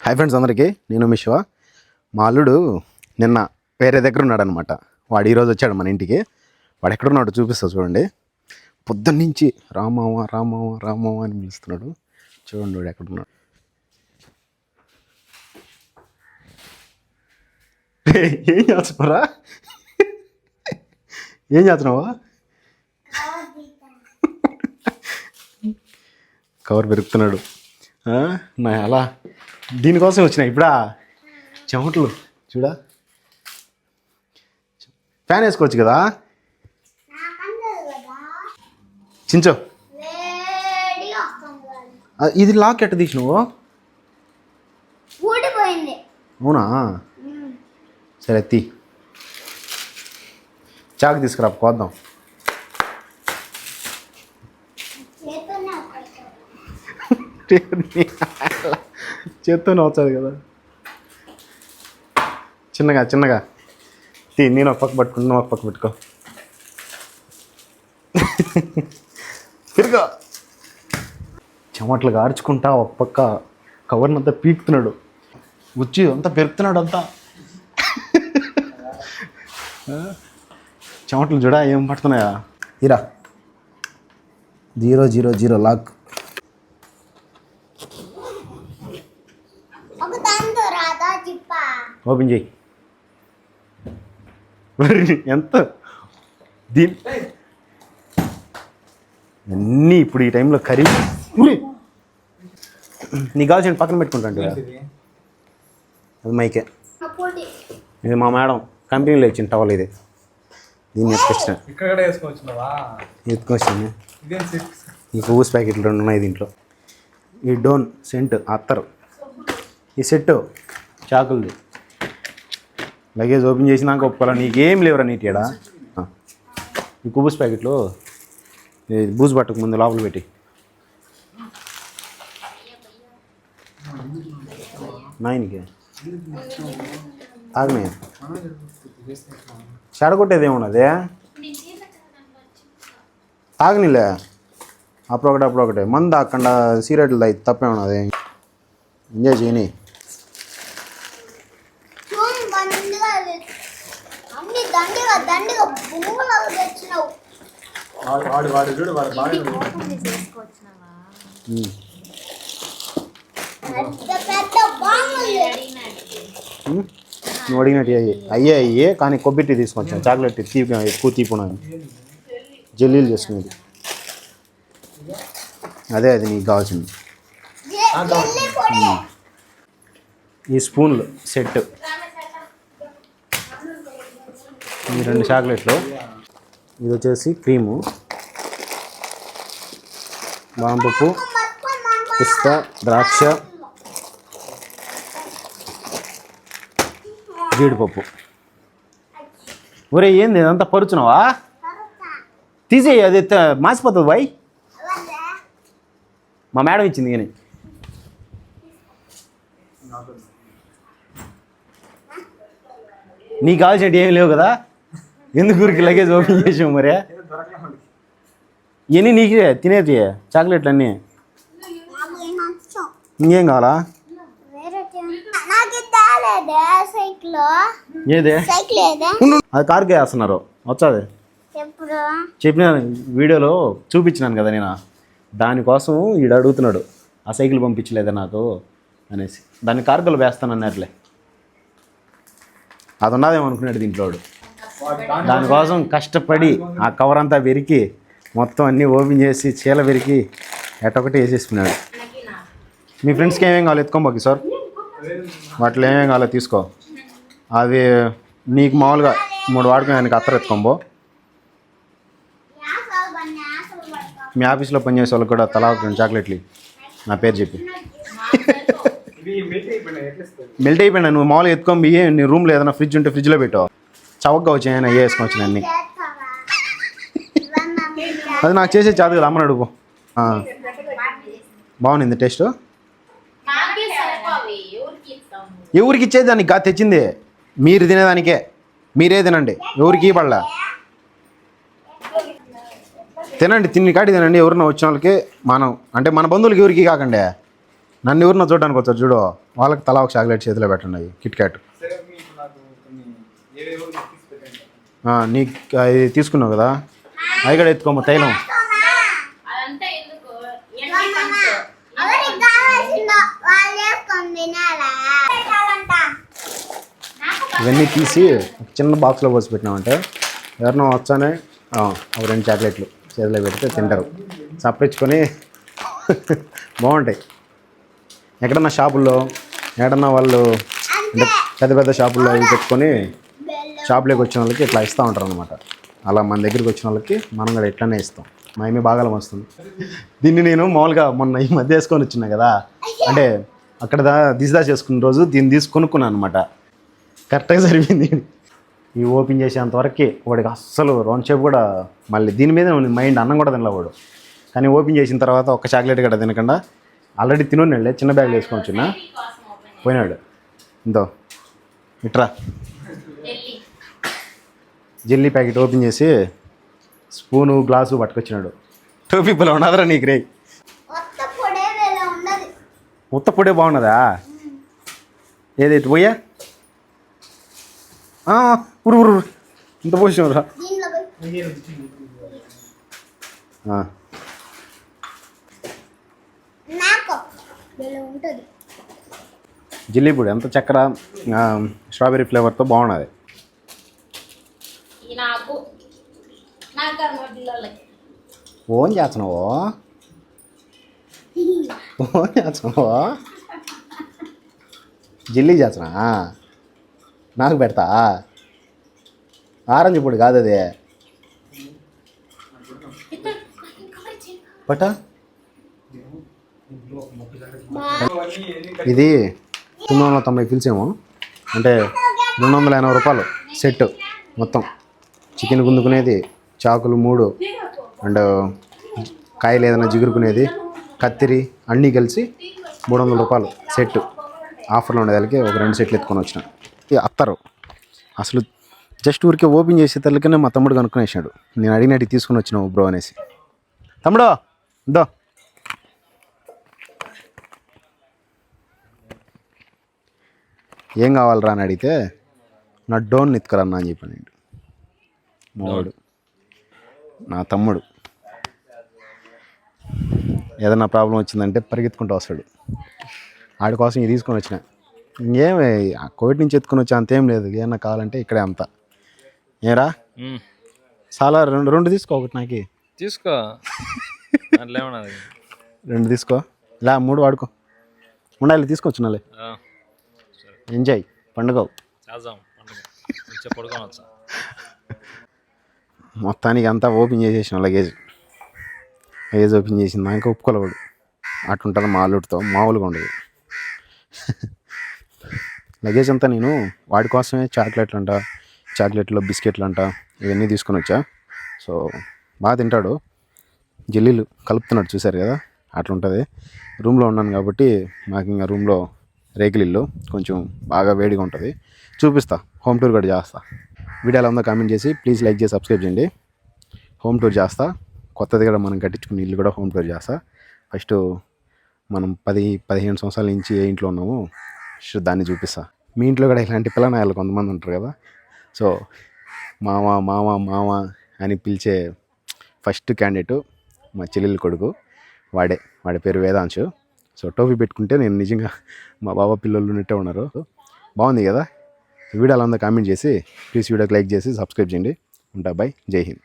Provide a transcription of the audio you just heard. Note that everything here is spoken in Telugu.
హాయ్ ఫ్రెండ్స్ అందరికీ, నేను మీ శివ. మా అల్లుడు నిన్న వేరే దగ్గర ఉన్నాడనమాట. వాడు ఈరోజు వచ్చాడు మన ఇంటికి. వాడు ఎక్కడున్నాడు చూపిస్తా చూడండి. పొద్దున్నుంచి రామావ రామావ రామావ అని పిలుస్తున్నాడు. చూడండి వాడు ఎక్కడున్నాడు. ఏం చేస్తున్నారా? ఏం చేస్తున్నావా? కవర్ పెరుగుతున్నాడు. నా అలా దీనికోసం వచ్చినా ఇప్పుడా చెమటలు చూడా. ఫ్యాన్ వేసుకోవచ్చు కదా. చించో ఇది లాక్ ఎట్ట తీసినావు? అవునా, సరే తీ. చాకు తీసుకురా కోద్దాం. చేత్తోనే వచ్చాది కదా. చిన్నగా చిన్నగా తీ. నేను ఒక పక్క పట్టుకుంటు, నువ్వు ఒక పక్క పెట్టుకో. తిరుగా చెమట్లు గార్చుకుంటా ఒక పక్క కవర్నంతా పీకుతున్నాడు. వచ్చి అంతా పెరుగుతున్నాడు అంతా. చెమటలు చూడా ఏం పడుతున్నాయా? ఇరా 000 లాక్. ఓపెన్ చేయి. ఎంత దీని అన్నీ ఇప్పుడు ఈ టైంలో కర్రీ. నీకు కావాల్సిన పక్కన పెట్టుకుంటాండి. అది మైకే. ఇది మా మేడం కంపెనీలో ఇచ్చిన టవల్. ఇది దీన్ని ఎత్తుకొచ్చాను. ఈ పువ్వుస్ ప్యాకెట్లు 2 ఉన్నాయి దీంట్లో. ఈ డోన్ సెంట్ అత్తరు. ఈ సెట్ చాకులది. లగేజ్ ఓపెన్ చేసినాక ఒప్పుకోవాలా. నీకేం లేవురా నీటియాడా. ఈ కుబూస్ ప్యాకెట్లు బూజు పట్టకు ముందు లోపల పెట్టి. నాయనికి తాగనే చెడగొట్టేది ఏమున్నది. తాగనిలే అప్పుడొకటే మందు తాగకుండా సిగరెట్లు తాగి తప్పేమున్నది. ఎంజాయ్ చేయని. నువ్వు అడిగినట్టు అయ్యే కానీ కొబ్బరి తీసుకొచ్చాను. చాక్లెట్ తీపి ఎక్కువ తీపున్నాను. జల్లీలు చేసుకునేది అదే. అది నీకు కావాల్సింది. ఈ స్పూన్లు సెట్. ఈ 2 చాక్లెట్లు. ఇది వచ్చేసి క్రీము, బాంబప్పు, పిస్తా, ద్రాక్ష, జీడిపప్పు. ఒరే ఏంది ఇదంతా పరుచున్నావా? తీసేయి, అది మాసిపోతుంది బాయ్. మా మేడం ఇచ్చింది కానీ. నీకు కావాల్సినట్టు ఏమి లేవు కదా. ఎందుకు ఊరికి లగేజ్ ఓపెన్ చేసావు మరి? ఇవన్నీ నీకే తినేది చాక్లెట్లు అన్నీ. ఇంకేం కావాలా? ఏదే అది కార్కే వేస్తున్నారు. వచ్చాది చెప్పిన వీడియోలో చూపించినాను కదా నేను. దానికోసం ఈడు అడుగుతున్నాడు ఆ సైకిల్ పంపించలేదా నాకు అనేసి. దాన్ని కార్గోలో వేస్తానన్నట్లే. అది ఉన్నదేమో అనుకున్నాడు దీంట్లో. దానికోసం కష్టపడి ఆ కవర్ అంతా వెరికి మొత్తం అన్నీ ఓపెన్ చేసి చీల వెరికి ఎటొకటి వేసేసుకున్నాడు. మీ ఫ్రెండ్స్కి ఏమేం కావాలో ఎత్తుకోబోకి సార్. వాటిలో ఏమేం కావాలో తీసుకో. అవి నీకు మామూలుగా 3 వాడుకోవడానికి అత్తరు ఎత్తుకోబో. మీ ఆఫీస్లో పనిచేసే వాళ్ళకి కూడా తలా 2 చాక్లెట్లు నా పేరు చెప్పి. మెల్ట్ అయిపోయినా నువ్వు మామూలుగా ఎత్తుకొని నీ రూమ్లో ఏదైనా ఫ్రిడ్జ్ ఉంటే ఫ్రిడ్జ్లో పెట్టావు. చవకగా వచ్చాయని అయ్యే వేసుకొని అన్నీ. అది నాకు చేసే చాదు కదా, అమ్మని అడుగు. బాగుంది టేస్ట్. ఎవరికి ఇచ్చేది దానికి గా తెచ్చింది. మీరు తినేదానికే. మీరే తినండి, ఎవరికి పడలే. తినండి, తిని కాటి తినండి. ఎవరన్నా వచ్చిన వాళ్ళకి మనం అంటే మన బంధువులకి ఎవరికి కాకండి. నన్ను ఎవరినో చూడడానికి వచ్చారు చూడు, వాళ్ళకి తలా ఒక చాక్లెట్ చేతిలో పెట్టండి, కిట్ క్యాట్. నీకు అది తీసుకున్నావు కదా, అవి కూడా ఎత్తుకోమ్మ, తైలం. ఇవన్నీ తీసి ఒక చిన్న బాక్స్లో పోసి పెట్టినామంటే ఎవరినో వచ్చానే ఒక 2 చాక్లెట్లు చేతిలో పెడితే తింటారు, చప్పించుకొని బాగుంటాయి. ఎక్కడన్నా షాపుల్లో ఎక్కడన్నా వాళ్ళు అంటే పెద్ద పెద్ద షాపుల్లో అవి పెట్టుకొని షాప్లోకి వచ్చిన వాళ్ళకి ఇట్లా ఇస్తూ ఉంటారు అనమాట. అలా మన దగ్గరికి వచ్చిన వాళ్ళకి మనం కూడా ఇట్లానే ఇస్తాం. మా ఏమీ బాగా వస్తుంది. దీన్ని నేను మామూలుగా మొన్న ఈ మధ్య వేసుకొని వచ్చినా కదా, అంటే అక్కడ దిశదా చేసుకున్న రోజు దీన్ని తీసుకొనుక్కున్నాను అనమాట. కరెక్ట్గా సరిపోయింది. ఈ ఓపెన్ చేసేంతవరకు వాడికి అస్సలు రౌండ్ షేప్ కూడా, మళ్ళీ దీని మీద మైండ్ అన్నం కూడా తినలేవాడు. కానీ ఓపెన్ చేసిన తర్వాత ఒక చాక్లెట్ కూడా తినకుండా ఆల్రెడీ తినోళ్ళే చిన్న బ్యాగ్లో వేసుకొని వచ్చిన పోయినాడు. ఇంతో ఇట్రా జెల్లీ ప్యాకెట్ ఓపెన్ చేసి స్పూను గ్లాసు పట్టుకొచ్చినాడు. టోపీ పొలం ఉన్నదరా నీకు రే, ఉత్త పొడే బాగున్నదా? ఏదైతే పోయా ఉరు ఉరు ఇంత పోసినరా. జిల్లీ పొడి ఎంత చక్కెర స్ట్రాబెర్రీ ఫ్లేవర్తో బాగున్నది. ఫోన్ చేస్తున్నావు, ఫోన్ చేస్తున్నావు, జిల్లీ చేస్తున్నా, నాకు పెడతా. ఆరెంజ్ పొడి కాదు అది, పట్టా. ఇది 990 పిలిచేమో, అంటే 280 రూపాయలు సెట్ మొత్తం. చికెన్ గుందుకునేది, చాకులు 3, అండ్ కాయలు ఏదైనా జిగురుకునేది, కత్తిరి అన్నీ కలిసి 300 రూపాయలు సెట్. ఆఫర్లో ఉండేదానికి ఒక 2 సెట్లు ఎత్తుకొని వచ్చిన. అత్తరు అసలు జస్ట్ ఊరికే ఓపెన్ చేసే తల్లికనే మా తమ్ముడు కనుక్కునేసాడు. నేను అడిగినట్టు తీసుకుని వచ్చినావు బ్రో అనేసి. తమ్ముడు దో ఏం కావాలరా అని అడిగితే నా డోన్ ఎత్తుకురన్నా అని చెప్పాను. నేను మావాడు నా తమ్ముడు ఏదన్నా ప్రాబ్లం వచ్చిందంటే పరిగెత్తుకుంటూ వస్తాడు. ఆడి కోసం ఇది తీసుకొని వచ్చిన. ఇంకేమి కోవిడ్ నుంచి ఎత్తుకొని వచ్చా అంతేం లేదు. ఏమన్నా కావాలంటే ఇక్కడే అంతా. ఏరా చాలా 2 తీసుకో, ఒకటి నాకు తీసుకో, 2 తీసుకో, ఇలా 3 వాడుకో. ఉండాలి తీసుకొచ్చునాలే, ఎంజాయ్ పండుగ మొత్తానికి అంతా ఓపెన్ చేసేసిన. లగేజ్ ఓపెన్ చేసింది ఇంకా ఒప్పుకోలేవాడు. అటుంటుంది మా అల్లుడితో, మామూలుగా ఉండదు. లగేజ్ అంతా నేను వాడి కోసమే చాక్లెట్లు బిస్కెట్లు అంట ఇవన్నీ తీసుకొని వచ్చా. సో బాగా తింటాడు, జెల్లీలు కలుపుతున్నాడు చూశారు కదా, అట్లుంటుంది. రూమ్లో ఉన్నాను కాబట్టి మాకు ఇంకా రూమ్లో రేకులిల్లు కొంచెం బాగా వేడిగా ఉంటుంది. చూపిస్తా, హోమ్ టూర్ కూడా చేస్తా. వీడియో ఎలా ఉందో కామెంట్ చేసి ప్లీజ్ లైక్ చేసి సబ్స్క్రైబ్ చేయండి. హోమ్ టూర్ చేస్తా, కొత్తది కూడా మనం కట్టించుకున్న ఇల్లు కూడా హోమ్ టూర్ చేస్తా. ఫస్ట్ మనం 10-15 సంవత్సరాల నుంచి ఏ ఇంట్లో ఉన్నామో దాన్ని చూపిస్తా. మీ ఇంట్లో కూడా ఇలాంటి పిల్లనాయాలు కొంతమంది ఉంటారు కదా. సో మామ మామ మామ అని పిలిచే ఫస్ట్ క్యాండిడేటు మా చెల్లెలి కొడుకు, వాడి పేరు వేదాంశు. సో టోపీ పెట్టుకుంటే నేను నిజంగా మా బాబా పిల్లలు ఉన్నట్టే ఉన్నారు. బాగుంది కదా. వీడియో అలా ఉందో కామెంట్ చేసి ప్లీజ్ వీడియోకి లైక్ చేసి సబ్స్క్రైబ్ చేయండి. ఉంటా, బాయ్, జై హింద్.